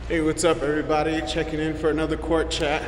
Hey, what's up everybody? Checking in for another court chat.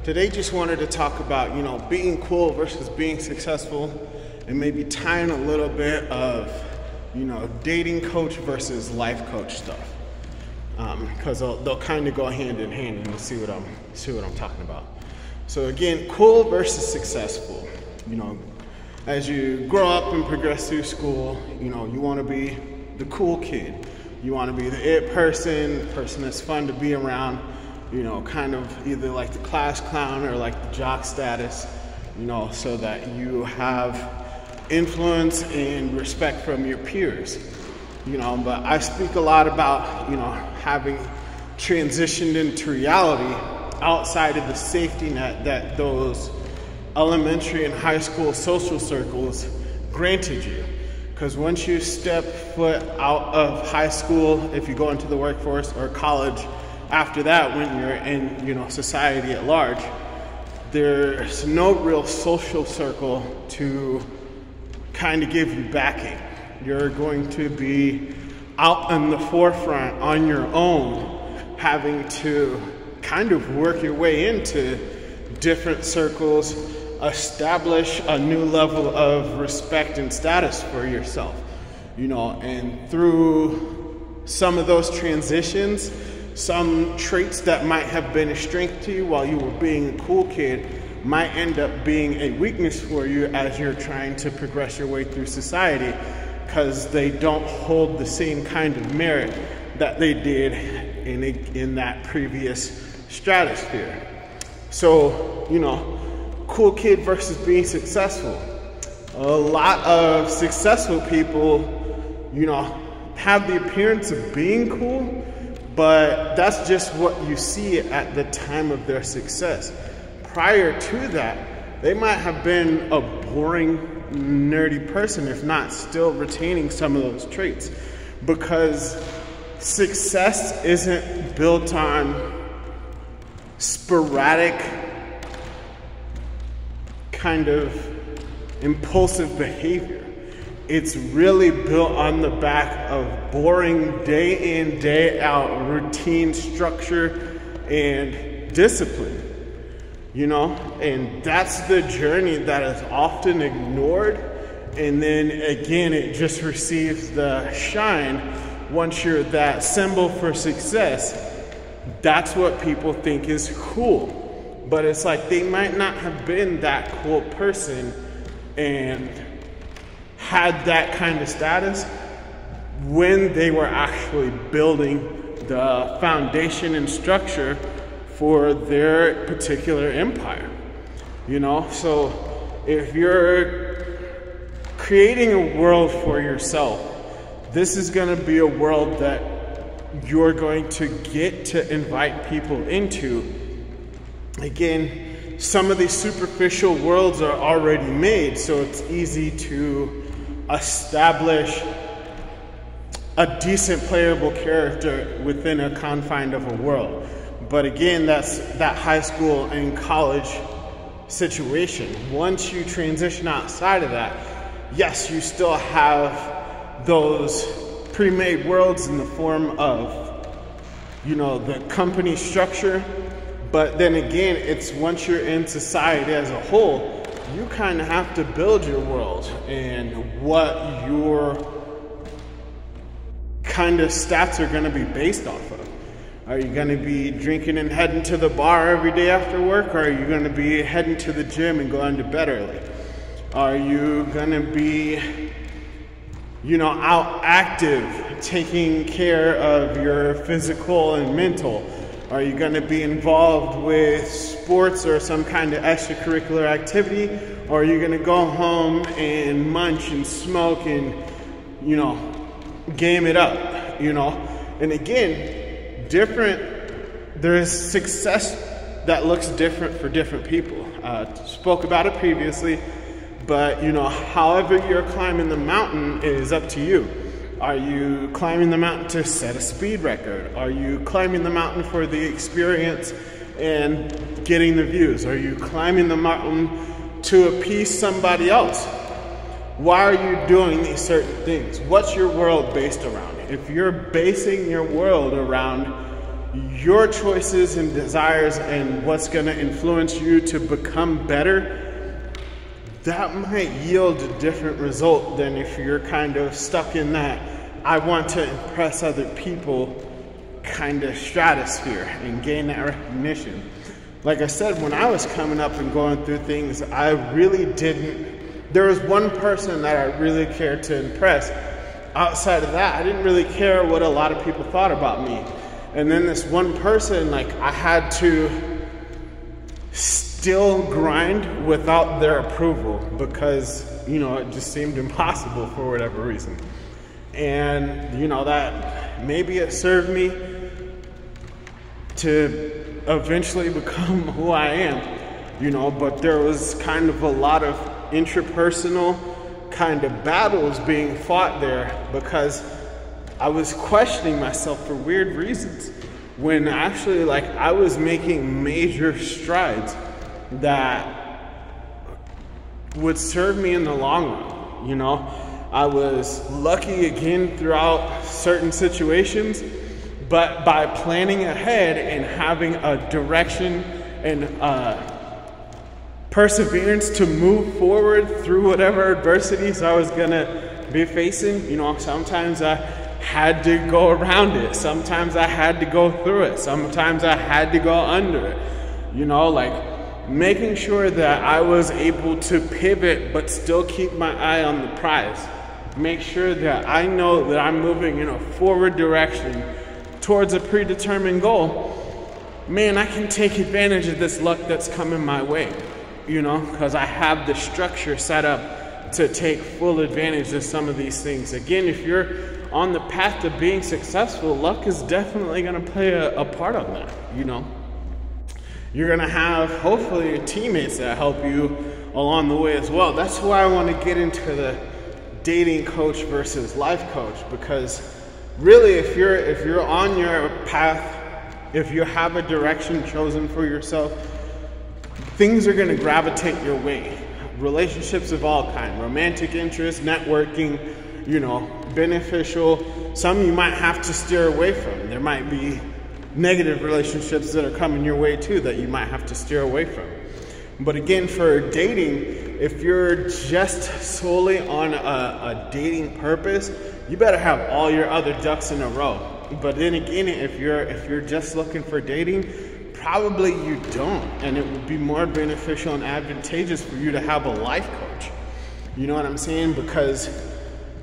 Today just wanted to talk about, being cool versus being successful, and maybe tying a little bit of, dating coach versus life coach stuff. Because they'll kind of go hand in hand, and you'll see what I'm talking about. So again, cool versus successful. As you grow up and progress through school, you want to be the cool kid. You want to be the it person, the person that's fun to be around, kind of either like the class clown or like the jock status, so that you have influence and respect from your peers. But I speak a lot about, having transitioned into reality outside of the safety net that those elementary and high school social circles granted you. Because once you step foot out of high school, if you go into the workforce, or college, after that, when you're in society at large, there's no real social circle to kind of give you backing. You're going to be out in the forefront on your own, having to kind of work your way into different circles, establish a new level of respect and status for yourself, and through some of those transitions, some traits that might have been a strength to you while you were being a cool kid might end up being a weakness for you as you're trying to progress your way through society, because they don't hold the same kind of merit that they did in that previous stratosphere. So, cool kid versus being successful. A lot of successful people, have the appearance of being cool, but that's just what you see at the time of their success. Prior to that, they might have been a boring, nerdy person, if not still retaining some of those traits, because success isn't built on sporadic kind of impulsive behavior. It's really built on the back of boring day in, day out routine, structure, and discipline. And that's the journey that is often ignored, and then again it just receives the shine once you're that symbol for success. That's what people think is cool. But it's like they might not have been that cool person and had that kind of status when they were actually building the foundation and structure for their particular empire. So if you're creating a world for yourself, this is going to be a world that you're going to get to invite people into. Again, some of these superficial worlds are already made, so it's easy to establish a decent playable character within a confine of a world. But again, that's that high school and college situation. Once you transition outside of that, yes, you still have those pre-made worlds in the form of, the company structure. But then again, it's once you're in society as a whole, you kind of have to build your world and what your kind of stats are going to be based off of. Are you going to be drinking and heading to the bar every day after work, or are you going to be heading to the gym and going to bed early? Are you going to be, out active, taking care of your physical and mental? Are you going to be involved with sports or some kind of extracurricular activity? Or are you going to go home and munch and smoke and, game it up, And again, there's success that looks different for different people. Spoke about it previously, but, however you're climbing the mountain is up to you. Are you climbing the mountain to set a speed record? Are you climbing the mountain for the experience and getting the views? Are you climbing the mountain to appease somebody else? Why are you doing these certain things? What's your world based around? If you're basing your world around your choices and desires and what's going to influence you to become better, that might yield a different result than if you're kind of stuck in that I want to impress other people kind of stratosphere and gain that recognition. Like I said, when I was coming up and going through things, I really didn't, there was one person that I really cared to impress. Outside of that, I didn't really care what a lot of people thought about me. And then this one person, like, I had to still grind without their approval because, you know, it just seemed impossible for whatever reason. And, you know, that maybe it served me to eventually become who I am, you know, but there was kind of a lot of intrapersonal kind of battles being fought there because I was questioning myself for weird reasons when actually, like, I was making major strides that would serve me in the long run, you know. I was lucky again throughout certain situations, but by planning ahead and having a direction and perseverance to move forward through whatever adversities I was gonna be facing, you know, sometimes I had to go around it, sometimes I had to go through it, sometimes I had to go under it, you know, like making sure that I was able to pivot but still keep my eye on the prize. Make sure that I know that I'm moving in a forward direction towards a predetermined goal. Man, I can take advantage of this luck that's coming my way, you know, because I have the structure set up to take full advantage of some of these things. Again, if you're on the path to being successful, luck is definitely going to play a part on that, you know. You're going to have, hopefully, your teammates that help you along the way as well. That's why I want to get into the dating coach versus life coach, because really, if you're on your path, if you have a direction chosen for yourself, things are going to gravitate your way. Relationships of all kinds, romantic interest, networking, you know, beneficial. Some you might have to steer away from. There might be negative relationships that are coming your way too that you might have to steer away from. But again, for dating, if you're just solely on a dating purpose, you better have all your other ducks in a row. But then again, if you're just looking for dating, probably you don't. And it would be more beneficial and advantageous for you to have a life coach. You know what I'm saying? Because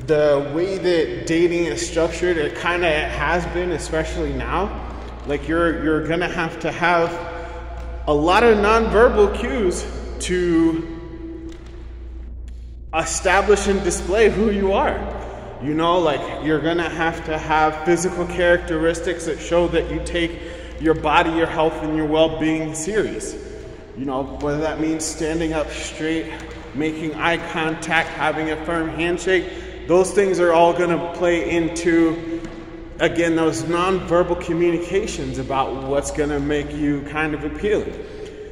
the way that dating is structured, it kind of has been, especially now, like you're gonna have to have a lot of nonverbal cues to establish and display who you are. You know, like you're gonna have to have physical characteristics that show that you take your body, your health, and your well-being serious. You know, whether that means standing up straight, making eye contact, having a firm handshake, those things are all gonna play into, again, those nonverbal communications about what's gonna make you kind of appealing.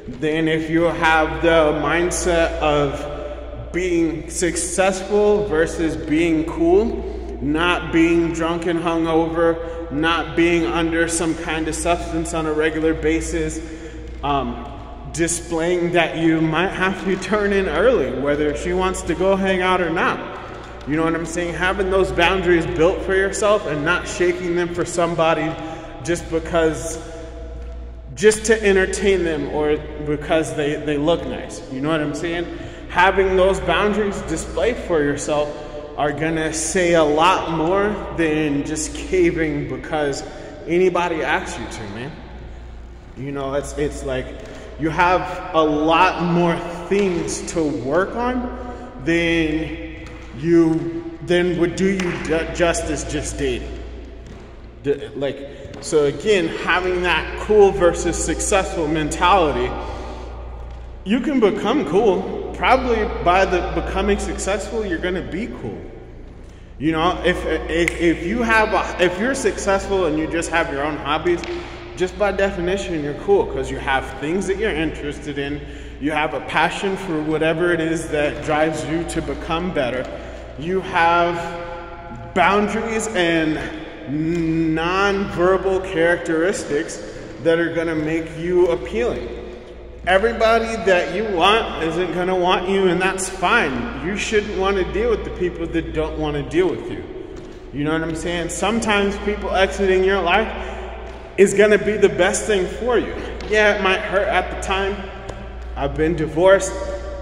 Then if you have the mindset of being successful versus being cool, not being drunk and hungover, not being under some kind of substance on a regular basis, displaying that you might have to turn in early, whether she wants to go hang out or not. You know what I'm saying? Having those boundaries built for yourself and not shaking them for somebody just to entertain them or because they look nice. You know what I'm saying? Having those boundaries displayed for yourself are gonna say a lot more than just caving because anybody asks you to, man. You know, it's like you have a lot more things to work on than would do you justice just dating. So again, having that cool versus successful mentality, you can become cool. Probably by becoming successful, you're gonna be cool. You know, if you're successful and you just have your own hobbies, just by definition, you're cool because you have things that you're interested in. You have a passion for whatever it is that drives you to become better. You have boundaries and non-verbal characteristics that are going to make you appealing. Everybody that you want isn't going to want you, and that's fine. You shouldn't want to deal with the people that don't want to deal with you. You know what I'm saying? Sometimes people exiting your life is going to be the best thing for you. Yeah, it might hurt at the time. I've been divorced.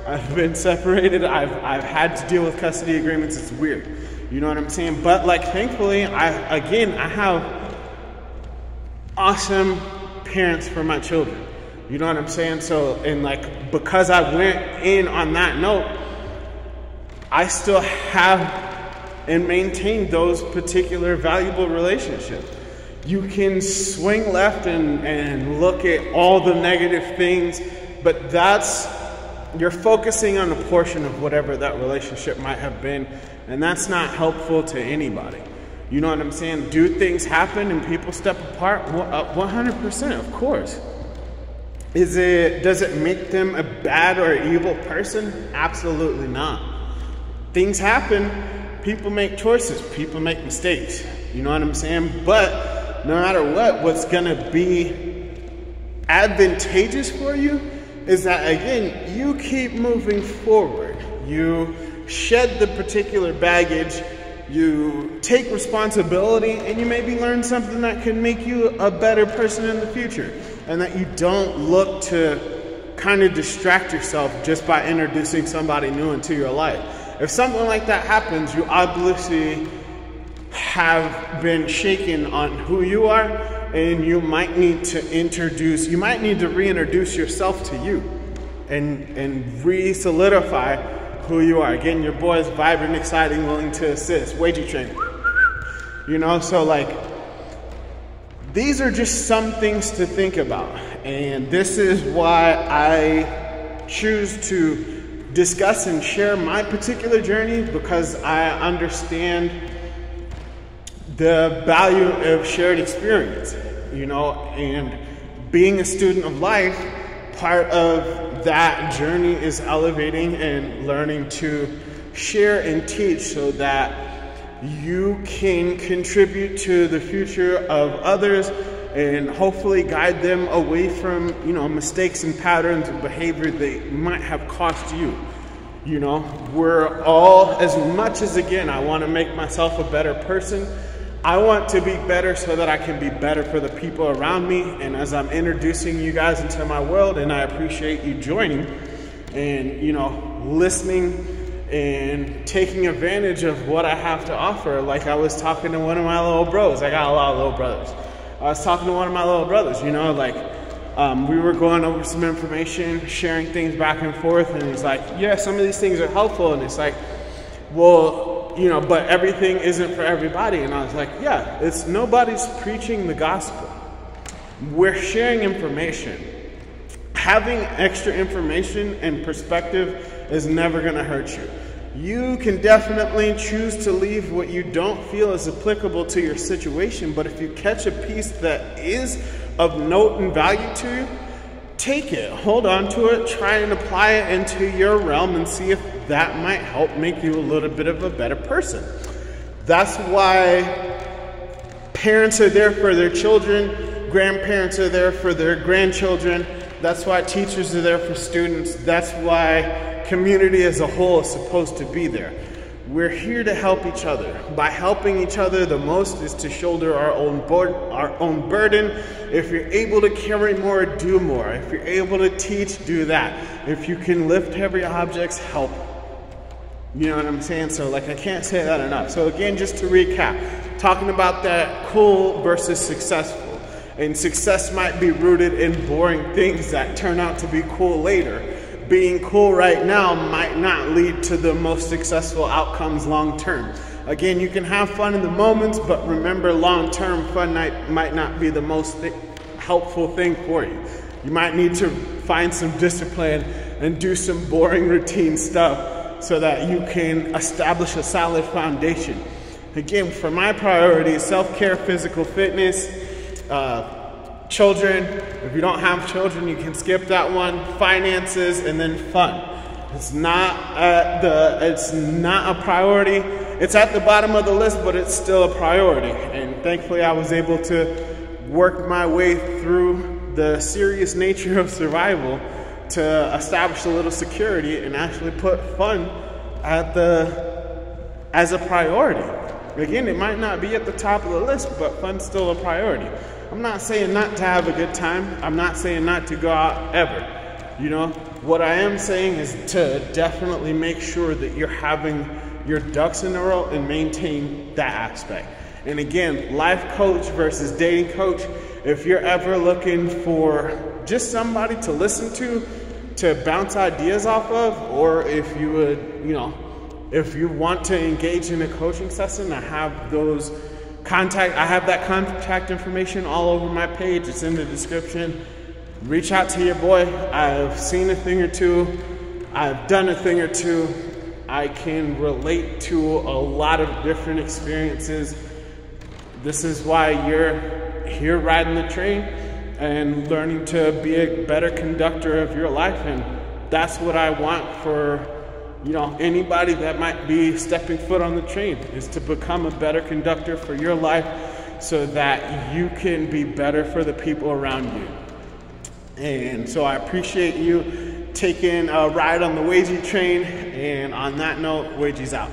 I've been separated. I've had to deal with custody agreements. It's weird. You know what I'm saying? But like, thankfully, I have awesome parents for my children. You know what I'm saying? So, and like, because I went in on that note, I still have and maintain those particular valuable relationships. You can swing left and look at all the negative things, but you're focusing on a portion of whatever that relationship might have been, and that's not helpful to anybody. You know what I'm saying? Do things happen and people step apart? 100%, of course. Does it make them a bad or evil person? Absolutely not. Things happen. People make choices. People make mistakes. You know what I'm saying? But no matter what's going to be advantageous for you is that, again, you keep moving forward. You shed the particular baggage. You take responsibility, and you maybe learn something that can make you a better person in the future. And that you don't look to kind of distract yourself just by introducing somebody new into your life. If something like that happens, you obviously have been shaken on who you are, and you might need to reintroduce yourself to you and re-solidify who you are. Again, your boy is vibrant, exciting, willing to assist, wagey train. You know, so like, these are just some things to think about. And this is why I choose to discuss and share my particular journey, because I understand the value of shared experience, you know, and being a student of life, part of that journey is elevating and learning to share and teach so that you can contribute to the future of others and hopefully guide them away from, you know, mistakes and patterns of behavior that might have cost you. You know, we're all, as much as, again, I want to make myself a better person, I want to be better so that I can be better for the people around me. And as I'm introducing you guys into my world, and I appreciate you joining and, you know, listening and taking advantage of what I have to offer. Like, I was talking to one of my little bros. I got a lot of little brothers. I was talking to one of my little brothers, you know, like, we were going over some information, sharing things back and forth, and he's like, yeah, some of these things are helpful. And it's like, well, you know, but everything isn't for everybody. And I was like, yeah, nobody's preaching the gospel. We're sharing information. Having extra information and perspective is never going to hurt you. You can definitely choose to leave what you don't feel is applicable to your situation, but if you catch a piece that is of note and value to you, take it, hold on to it, try and apply it into your realm and see if that might help make you a little bit of a better person. That's why parents are there for their children, grandparents are there for their grandchildren. That's why teachers are there for students. That's why community as a whole is supposed to be there. We're here to help each other. By helping each other, the most is to shoulder our own burden. If you're able to carry more, do more. If you're able to teach, do that. If you can lift heavy objects, help. You know what I'm saying? So like, I can't say that enough. So again, just to recap, talking about that cool versus successful. And success might be rooted in boring things that turn out to be cool later. Being cool right now might not lead to the most successful outcomes long term. Again, you can have fun in the moments, but remember, long term fun might not be the most helpful thing for you. You might need to find some discipline and do some boring routine stuff so that you can establish a solid foundation. Again, for my priorities, self-care, physical fitness, children. If you don't have children, you can skip that one. Finances, and then fun. It's not a priority it's at the bottom of the list, but it's still a priority. And thankfully I was able to work my way through the serious nature of survival to establish a little security and actually put fun as a priority. Again, it might not be at the top of the list, but fun's still a priority. I'm not saying not to have a good time. I'm not saying not to go out ever. You know, what I am saying is to definitely make sure that you're having your ducks in a row and maintain that aspect. And again, life coach versus dating coach, if you're ever looking for just somebody to listen to bounce ideas off of, or if you would, you know, if you want to engage in a coaching session, I have that contact information all over my page. It's in the description. Reach out to your boy. I've seen a thing or two. I've done a thing or two. I can relate to a lot of different experiences. This is why you're here riding the train and learning to be a better conductor of your life. And that's what I want for, you know, anybody that might be stepping foot on the train, is to become a better conductor for your life so that you can be better for the people around you. And so I appreciate you taking a ride on the Wagey train. And on that note, Wagey's out.